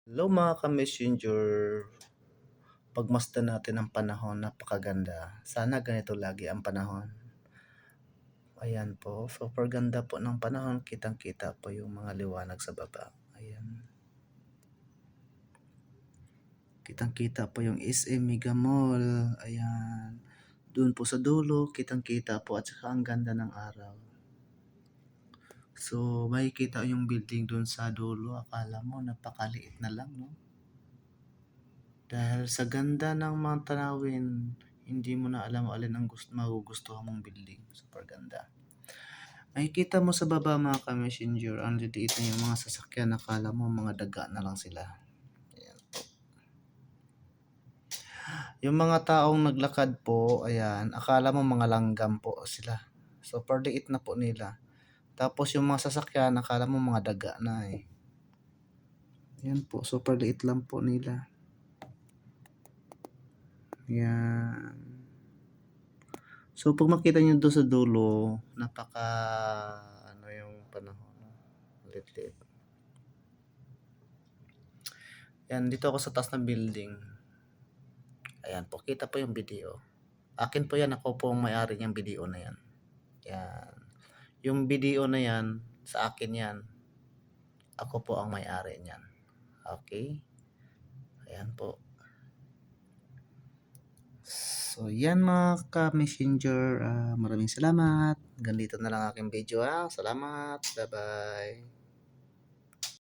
Hello mga ka-messenger, pagmasdan natin ang panahon, napakaganda. Sana ganito lagi ang panahon. Ayan po, super ganda po ng panahon, kitang-kita po yung mga liwanag sa baba. Ayan. Kitang-kita po yung SM Mega Mall. Ayan. Doon po sa dulo, kitang-kita po at saka ang ganda ng araw. So, makikita yung building doon sa dulo. Akala mo napakaliit na lang, no? Dahil sa ganda ng mga tanawin, hindi mo na alam alin ang magugustuhan mong building. Super ganda. Makikita mo sa baba mga ka-messenger, ang liliit na yung mga sasakyan. Akala mo mga daga na lang sila. Ayan. Yung mga taong naglakad po, ayan, akala mo mga langgam po sila. Super liit na po nila. Tapos yung mga sasakyan, akala mo mga daga na eh. Ayan po, super liit lang po nila. Ayan. So, pag makita nyo doon sa dulo, ano yung panahon. Lit-lit. Yan, dito ako sa taas ng building. Ayan po, kita po yung video. Akin po yan, ako po ang may-ari niyang video na yan. Yan. Yung video na yan, sa akin yan. Ako po ang may-ari niyan. Okay? Ayan po. So, yan mga ka-messenger. Maraming salamat. Ganito na lang aking video ha. Salamat. Bye-bye.